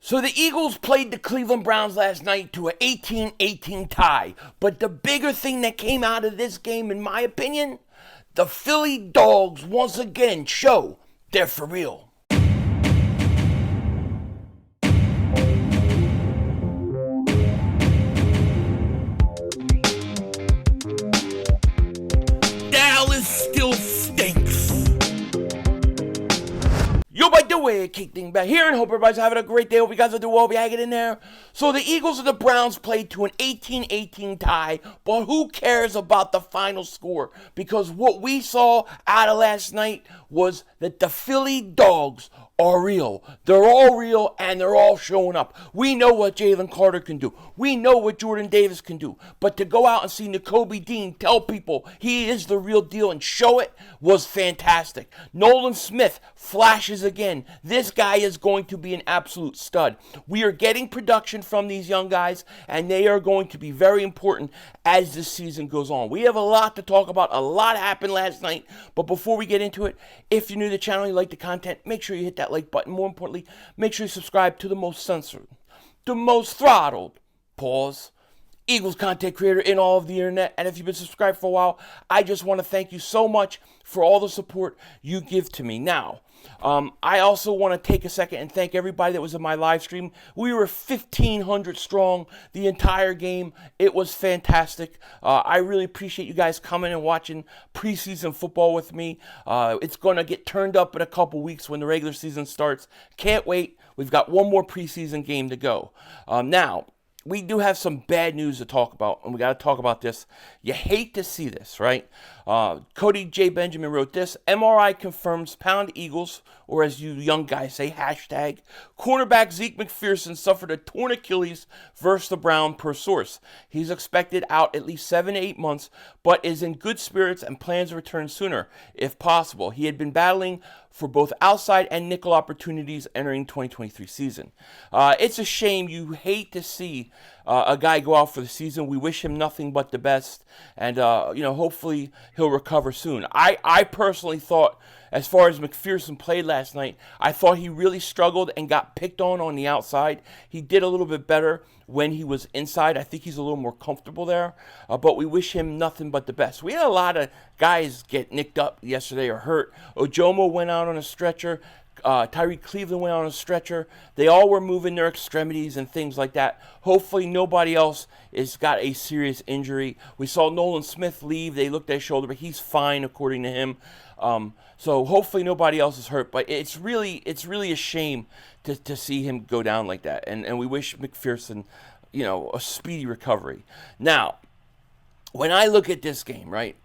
So the Eagles played the Cleveland Browns last night to an 18-18 tie. But the bigger thing that came out of this game, in my opinion, the Philly Dogs once again show they're for real. Dallas still stinks. Yo, by the way, Dingbat here, and hope everybody's having a great day. Hope you guys will do well, be hanging in there. So the Eagles and the Browns played to an 18-18 tie, but who cares about the final score? Because what we saw out of last night was that the Philly Dogs are real. They're all real, and they're all showing up. We know what Jalen Carter can do. We know what Jordan Davis can do. But to go out and see Nakobe Dean tell people he is the real deal and show it was fantastic. Nolan Smith flashes again. This guy is going to be an absolute stud. We are getting production from these young guys, and they are going to be very important as this season goes on. We have a lot to talk about. A lot happened last night. But before we get into it, if you're new to the channel, you like the content, make sure you hit that like button. More importantly, make sure you subscribe to the most censored, the most throttled, Eagles content creator in all of the internet. And if you've been subscribed for a while, I just want to thank you so much for all the support you give to me. Now, I also want to take a second and thank everybody that was in my live stream. We were 1,500 strong the entire game. It was fantastic. I really appreciate you guys coming and watching preseason football with me. It's going to get turned up in a couple weeks when the regular season starts. Can't wait. We've got one more preseason game to go. Now, we do have some bad news to talk about, and we got to talk about this. You hate to see this, right? Cody J. Benjamin wrote this. MRI confirms pound Eagles, or as you young guys say, hashtag. Cornerback Zech McPherson suffered a torn Achilles versus the Brown per source. He's expected out at least 7 to 8 months, but is in good spirits and plans to return sooner, if possible. He had been battling for both outside and nickel opportunities entering 2023 season. It's a shame. You hate to see a guy go out for the season. We wish him nothing but the best, and hopefully he'll recover soon. I personally thought, as far as McPherson played last night, I thought he really struggled and got picked on the outside. He did a little bit better when he was inside. I think he's a little more comfortable there, but we wish him nothing but the best. We had a lot of guys get nicked up yesterday or hurt. Ojomo went out on a stretcher. Tyreek Cleveland went on a stretcher. They all were moving their extremities and things like that. Hopefully nobody else has got a serious injury. We saw Nolan Smith leave. They looked at his shoulder, but he's fine according to him. So hopefully nobody else is hurt. But it's really a shame to see him go down like that. And we wish McPherson, a speedy recovery. Now, when I look at this game, right?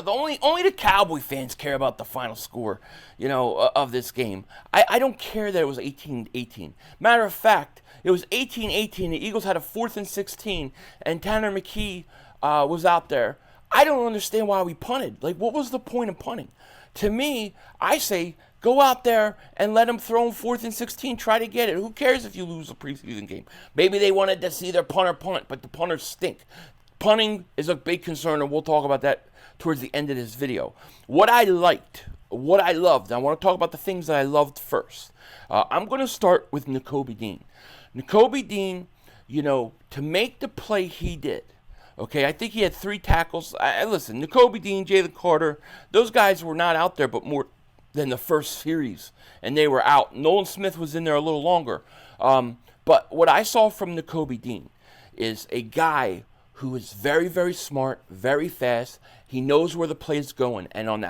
Only the Cowboy fans care about the final score, of this game. I don't care that it was 18-18. Matter of fact, it was 18-18. The Eagles had a 4th and 16, and Tanner McKee was out there. I don't understand why we punted. Like, what was the point of punting? To me, I say go out there and let them throw in 4th and 16. Try to get it. Who cares if you lose a preseason game? Maybe they wanted to see their punter punt, but the punters stink. Punting is a big concern, and we'll talk about that towards the end of this video. What I liked, what I loved, I want to talk about the things that I loved first. I'm going to start with Nakobe Dean. Nakobe Dean, to make the play he did, okay, I think he had 3 tackles. Listen, Nakobe Dean, Jalen Carter, those guys were not out there but more than the first series, and they were out. Nolan Smith was in there a little longer. But what I saw from Nakobe Dean is a guy who is very, very smart, very fast. He knows where the play is going. And on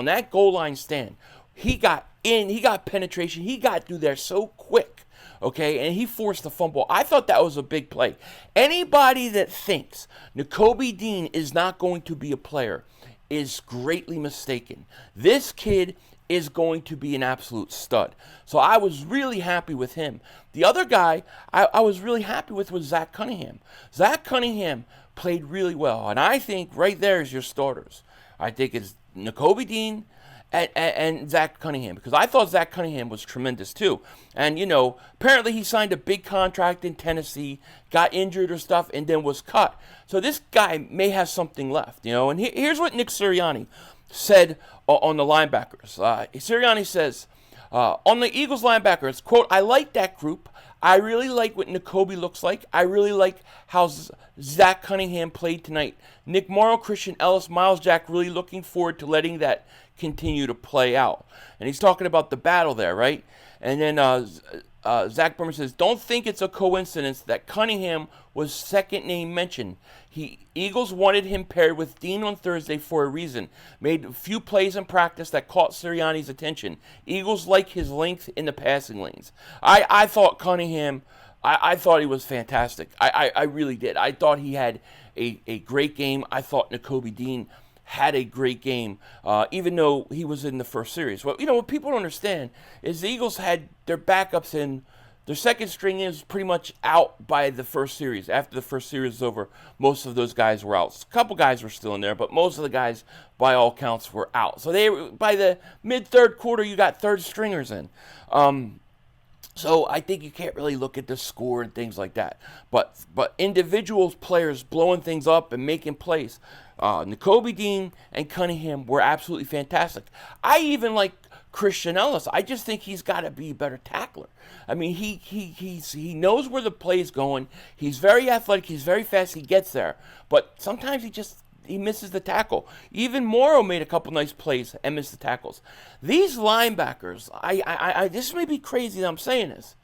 that goal line stand, he got in, he got penetration, he got through there so quick, okay? And he forced the fumble. I thought that was a big play. Anybody that thinks Nakobe Dean is not going to be a player is greatly mistaken. This kid is going to be an absolute stud. So I was really happy with him. The other guy I was really happy with was Zach Cunningham. Zach Cunningham played really well, and I think right there is your starters. I think it's Nakobe Dean and Zach Cunningham, because I thought Zach Cunningham was tremendous too. And, apparently he signed a big contract in Tennessee, got injured or stuff, and then was cut. So this guy may have something left, And here's what Nick Sirianni said on the linebackers. Sirianni says, on the Eagles linebackers, quote, I like that group. I really like what Nakobe looks like. I really like how Zach Cunningham played tonight. Nick Morrow, Christian Ellis, Miles Jack, really looking forward to letting that continue to play out. And he's talking about the battle there, right? And then Zach Berman says, don't think it's a coincidence that Cunningham was second name mentioned. Eagles wanted him paired with Dean on Thursday for a reason. Made a few plays in practice that caught Sirianni's attention. Eagles like his length in the passing lanes. I thought Cunningham, I thought he was fantastic. I really did. I thought he had a great game. I thought Nakobe Dean had a great game, even though he was in the first series. Well, what people don't understand is the Eagles had their backups in. Their second string is pretty much out by the first series. After the first series is over, most of those guys were out. A couple guys were still in there, but most of the guys, by all counts, were out. So by the mid-third quarter, you got third stringers in. So I think you can't really look at the score and things like that. But individual players blowing things up and making plays. Nakobe Dean and Cunningham were absolutely fantastic. I even like Christian Ellis. I just think he's got to be a better tackler. I mean, he knows where the play's going. He's very athletic. He's very fast. He gets there. But sometimes he misses the tackle. Even Morrow made a couple nice plays and missed the tackles. These linebackers, this may be crazy that I'm saying this,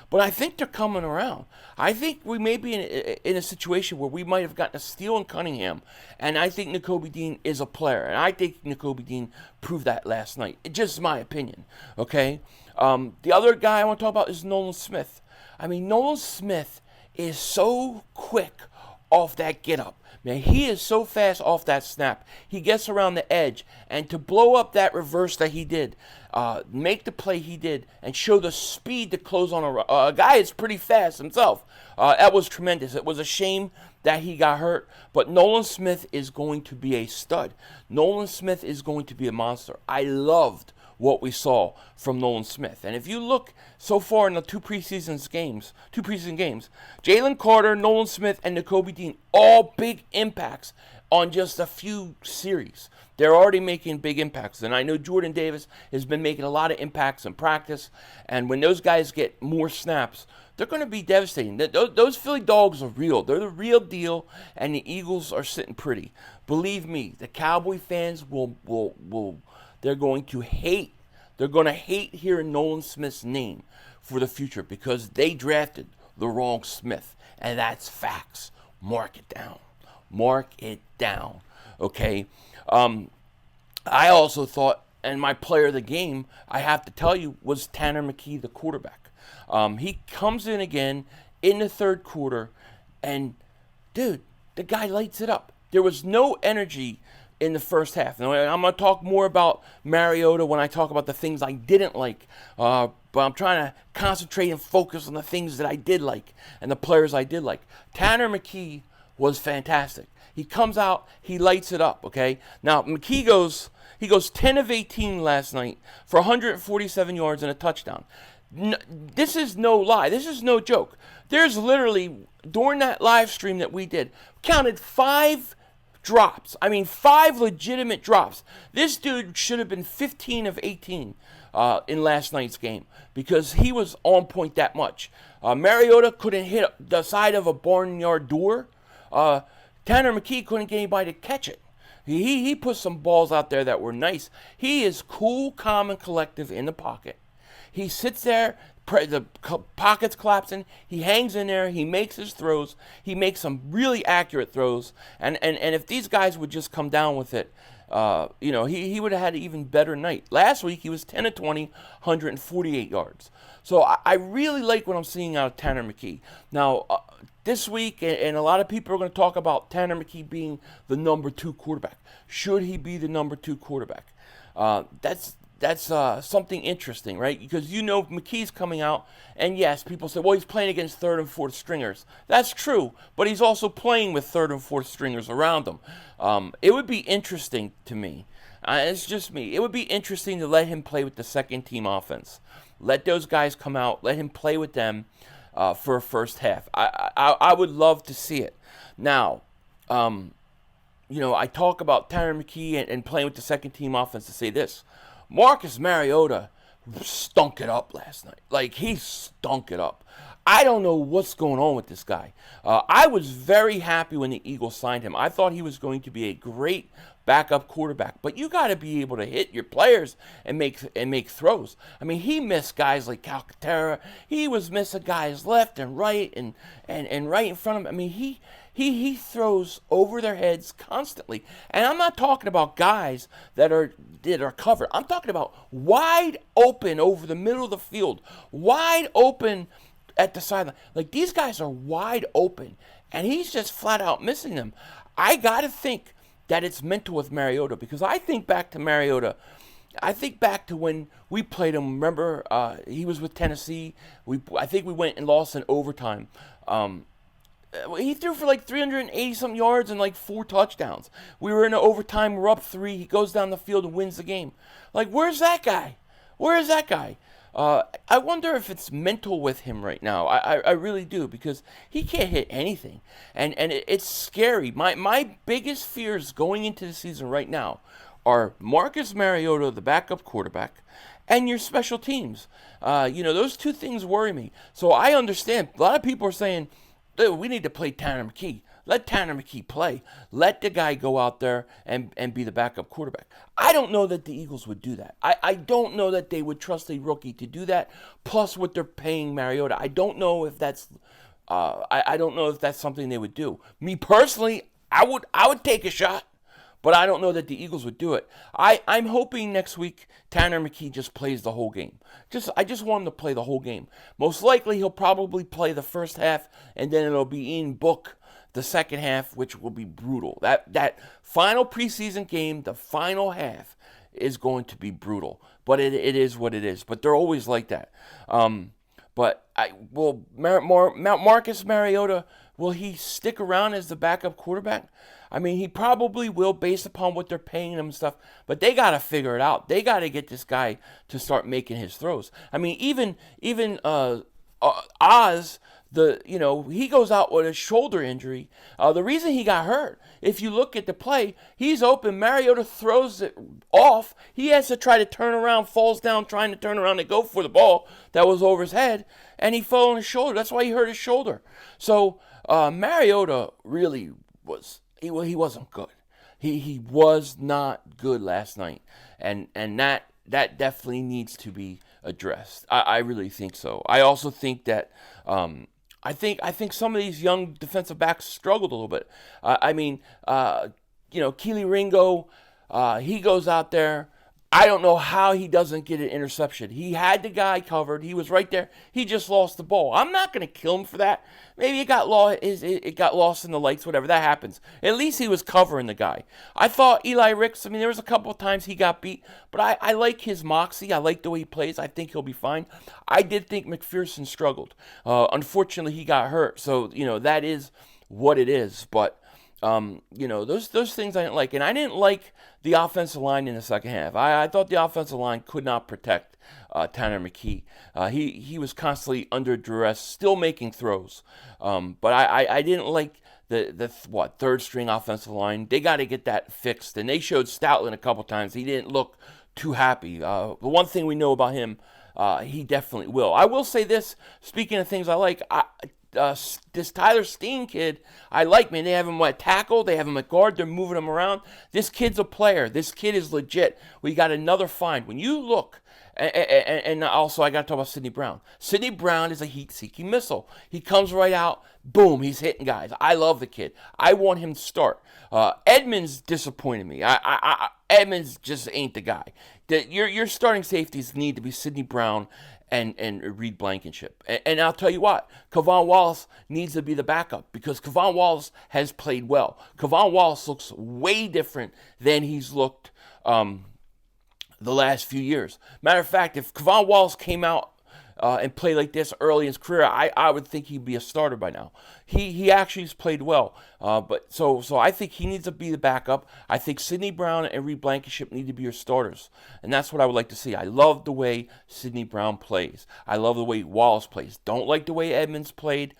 but I think they're coming around. I think we may be in a situation where we might have gotten a steal in Cunningham, and I think Nakobe Dean is a player, and I think Nakobe Dean proved that last night. It's just my opinion, okay? The other guy I want to talk about is Nolan Smith. I mean, Nolan Smith is so quick off that get-up. Man, he is so fast off that snap. He gets around the edge, and to blow up that reverse that he did, make the play he did, and show the speed to close on a guy that's pretty fast himself. That was tremendous. It was a shame that he got hurt, but Nolan Smith is going to be a stud. Nolan Smith is going to be a monster. I loved what we saw from Nolan Smith. And if you look so far in the two preseason games, Jalen Carter, Nolan Smith, and Nakobe Dean, all big impacts on just a few series. They're already making big impacts. And I know Jordan Davis has been making a lot of impacts in practice. And when those guys get more snaps, they're going to be devastating. Those Philly Dogs are real. They're the real deal, and the Eagles are sitting pretty. Believe me, the Cowboy fans they're going to hate. They're going to hate hearing Nolan Smith's name for the future because they drafted the wrong Smith. And that's facts. Mark it down. Mark it down. Okay? I also thought, and my player of the game, I have to tell you, was Tanner McKee, the quarterback. He comes in again in the third quarter, and, dude, the guy lights it up. There was no energy in the first half. Now, I'm going to talk more about Mariota when I talk about the things I didn't like, but I'm trying to concentrate and focus on the things that I did like and the players I did like. Tanner McKee was fantastic. He comes out, he lights it up, okay? Now, McKee goes 10 of 18 last night for 147 yards and a touchdown. This is no lie. This is no joke. There's literally, during that live stream that we did, counted 5 drops. I mean, 5 legitimate drops. This dude should have been 15 of 18 in last night's game because he was on point that much. Mariota couldn't hit the side of a barnyard door. Tanner McKee couldn't get anybody to catch it. He put some balls out there that were nice. He is cool, calm, and collective in the pocket. He sits there, the pocket's collapsing, he hangs in there, he makes his throws, he makes some really accurate throws, and if these guys would just come down with it, he would have had an even better night. Last week, he was 10 of 20, 148 yards. So I really like what I'm seeing out of Tanner McKee. Now, this week, and a lot of people are going to talk about Tanner McKee being the number 2 quarterback. Should he be the number 2 quarterback? That's something interesting, right? Because McKee's coming out, and yes, people say, well, he's playing against third and fourth stringers. That's true, but he's also playing with third and fourth stringers around him. It would be interesting to me. It's just me. It would be interesting to let him play with the second-team offense. Let those guys come out. Let him play with them for a first half. I would love to see it. Now, I talk about Tanner McKee and playing with the second-team offense to say this. Marcus Mariota stunk it up last night. Like, he stunk it up. I don't know what's going on with this guy. I was very happy when the Eagles signed him. I thought he was going to be a great backup quarterback, but you got to be able to hit your players and make throws. I mean, he missed guys like Calcaterra. He was missing guys left and right and right in front of him. I mean, he throws over their heads constantly. And I'm not talking about guys that are covered. I'm talking about wide open over the middle of the field, wide open at the sideline. Like, these guys are wide open, and he's just flat out missing them. I got to think that it's mental with Mariota, because I think back to Mariota. I think back to when we played him. Remember, he was with Tennessee. I think we went and lost in overtime. He threw for like 380-something yards and like 4 touchdowns. We were in an overtime. We're up 3. He goes down the field and wins the game. Like, where's that guy? Where is that guy? I wonder if it's mental with him right now. I really do, because he can't hit anything. And it's scary. My biggest fears going into the season right now are Marcus Mariota, the backup quarterback, and your special teams. Those 2 things worry me. So I understand. A lot of people are saying, dude, we need to play Tanner McKee. Let Tanner McKee play. Let the guy go out there and be the backup quarterback. I don't know that the Eagles would do that. I don't know that they would trust a rookie to do that. Plus, what they're paying Mariota, I don't know if that's I don't know if that's something they would do. Me personally, I would take a shot. But I don't know that the Eagles would do it. I'm hoping next week Tanner McKee just plays the whole game. I just want him to play the whole game. Most likely he'll probably play the first half, and then it'll be Ian Book the second half, which will be brutal. That final preseason game, the final half, is going to be brutal. But it is what it is. But they're always like that. Marcus Mariota, will he stick around as the backup quarterback? I mean, he probably will, based upon what they're paying him and stuff. But they got to figure it out. They got to get this guy to start making his throws. I mean, even Oz, he goes out with a shoulder injury. The reason he got hurt, if you look at the play, he's open. Mariota throws it off. He has to try to turn around, falls down, trying to turn around and go for the ball that was over his head, and he fell on his shoulder. That's why he hurt his shoulder. So Mariota really was. He wasn't good. He was not good last night, and that definitely needs to be addressed. I really think so. I also think that I think some of these young defensive backs struggled a little bit. Keely Ringo, he goes out there. I don't know how he doesn't get an interception. He had the guy covered. He was right there. He just lost the ball. I'm not going to kill him for that. Maybe it got lost in the lights, whatever. That happens. At least he was covering the guy. I thought Eli Ricks, there was a couple of times he got beat, but I like his moxie. I like the way he plays. I think he'll be fine. I did think McPherson struggled. Unfortunately, he got hurt. So, that is what it is. But those things I didn't like. And I didn't like the offensive line in the second half. I thought the offensive line could not protect Tanner McKee. He was constantly under duress, still making throws. But I didn't like the third string offensive line. They got to get that fixed. And they showed Stoutland a couple times. He didn't look too happy. The one thing we know about him, he definitely will. I will say this, speaking of things I like, this Tyler Steen kid, I like, man. They have him at tackle. They have him at guard. They're moving him around. This kid's a player. This kid is legit. We got another find. When you look, and also I got to talk about Sidney Brown. Sidney Brown is a heat-seeking missile. He comes right out. Boom, he's hitting guys. I love the kid. I want him to start. Edmonds disappointed me. Edmonds just ain't the guy. Your starting safeties need to be Sidney Brown and Reed Blankenship. And I'll tell you what, Kavon Wallace needs to be the backup, because Kavon Wallace has played well. Kavon Wallace looks way different than he's looked the last few years. Matter of fact, if Kavon Wallace came out and played like this early in his career, I would think he'd be a starter by now. He actually has played well, but so I think he needs to be the backup. I think Sidney Brown and Reed Blankenship need to be your starters, and that's what I would like to see. I love the way Sidney Brown plays. I love the way Wallace plays. Don't like the way Edmonds played,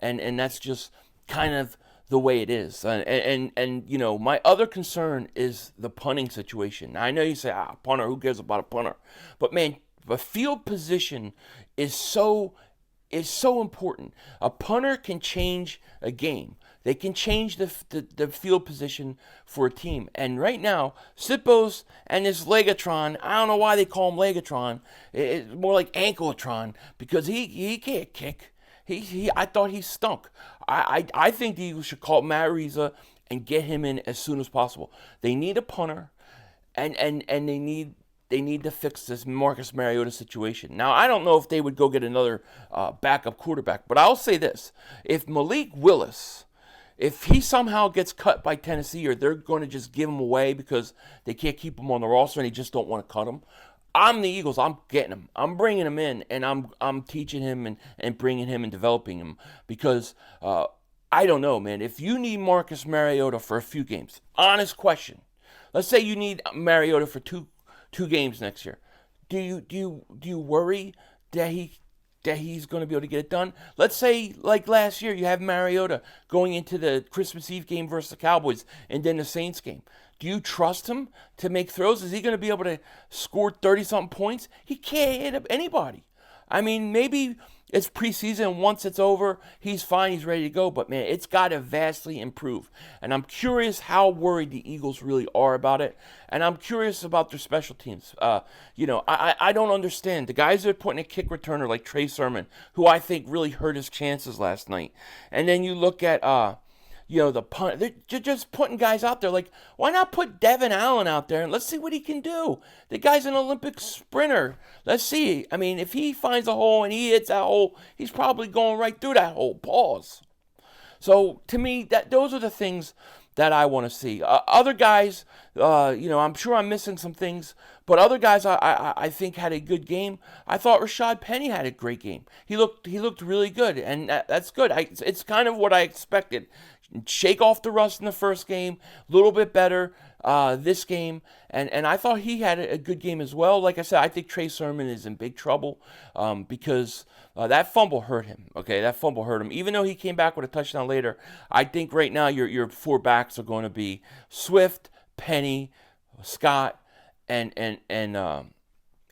and that's just kind of the way it is. And my other concern is the punting situation. Now, I know you say, punter, who cares about a punter? But man, the field position is so is so important. A punter can change a game. They can change the field position for a team. And right now, Sipos and this Legatron, I don't know why they call him Legatron. It's more like Ankletron because he can't kick. I thought he stunk. I think the Eagles should call Mariota and get him in as soon as possible. They need a punter, and they need to fix this Marcus Mariota situation. Now, I don't know if they would go get another backup quarterback, but I'll say this. If Malik Willis, if he somehow gets cut by Tennessee or they're going to just give him away because they can't keep him on the roster and they just don't want to cut him, I'm the Eagles. I'm getting him. I'm bringing him in, and I'm teaching him and bringing him and developing him because I don't know, man. If you need Marcus Mariota for a few games, honest question. Let's say you need Mariota for two games next year. Do you worry that he's going to be able to get it done? Let's say, like last year, you have Mariota going into the Christmas Eve game versus the Cowboys and then the Saints game. Do you trust him to make throws? Is he going to be able to score 30-something points? He can't hit up anybody. I mean, maybe it's preseason. Once it's over, he's fine. He's ready to go. But, man, it's got to vastly improve. And I'm curious how worried the Eagles really are about it. And I'm curious about their special teams. I don't understand. The guys that are putting a kick returner like Trey Sermon, who I think really hurt his chances last night. And then you look at the punt. They're just putting guys out there. Like, why not put Devin Allen out there and let's see what he can do? The guy's an Olympic sprinter. Let's see. I mean, if he finds a hole and he hits that hole, he's probably going right through that hole. Pause. So, to me, those are the things that I want to see. Other guys, I'm sure I'm missing some things, but other guys I think had a good game. I thought Rashad Penny had a great game. He looked really good, and that's good. It's kind of what I expected. Shake off the rust in the first game, a little bit better this game, and I thought he had a good game as well. Like I said, I think Trey Sermon is in big trouble because that fumble hurt him. Okay, that fumble hurt him. Even though he came back with a touchdown later, I think right now your four backs are going to be Swift, Penny, Scott, and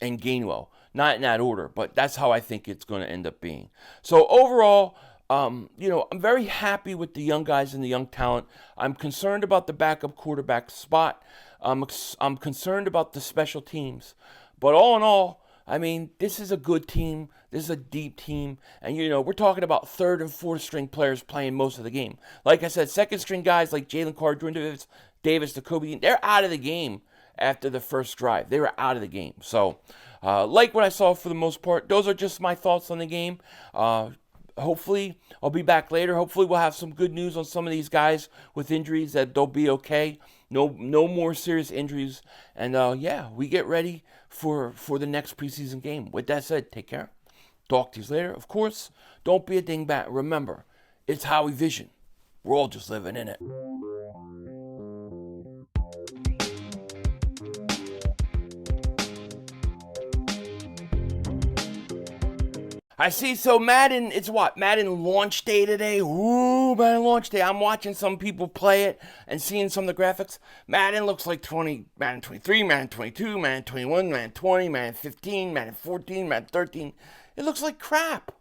Gainwell. Not in that order, but that's how I think it's going to end up being. So overall, I'm very happy with the young guys and the young talent. I'm concerned about the backup quarterback spot. I'm concerned about the special teams. But all in all, I mean, this is a good team. This is a deep team. And, we're talking about third and fourth string players playing most of the game. Like I said, second string guys like Jalen Carter, Jordan Davis, Nakobe, they're out of the game after the first drive. They were out of the game. So, like what I saw for the most part, those are just my thoughts on the game. Hopefully, I'll be back later. Hopefully, we'll have some good news on some of these guys with injuries that they'll be okay. No more serious injuries. And, we get ready for the next preseason game. With that said, take care. Talk to you later. Of course, don't be a dingbat. Remember, it's how we vision. We're all just living in it. I see, so Madden, it's what? Madden launch day today? Ooh, Madden launch day. I'm watching some people play it and seeing some of the graphics. Madden looks like Madden 23, Madden 22, Madden 21, Madden 20, Madden 15, Madden 14, Madden 13. It looks like crap.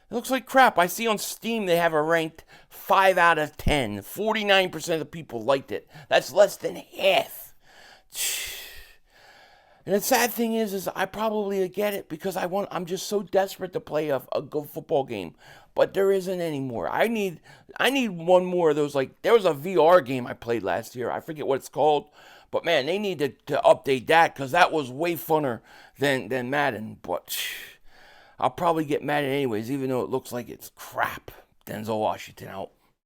It looks like crap. I see on Steam they have a ranked 5 out of 10. 49% of the people liked it. That's less than half. And the sad thing is I probably get it because I'm just so desperate to play a good football game, but there isn't anymore. I need one more of those. Like, there was a VR game I played last year. I forget what it's called, but man, they need to update that because that was way funner than Madden. But I'll probably get Madden anyways, even though it looks like it's crap. Denzel Washington out.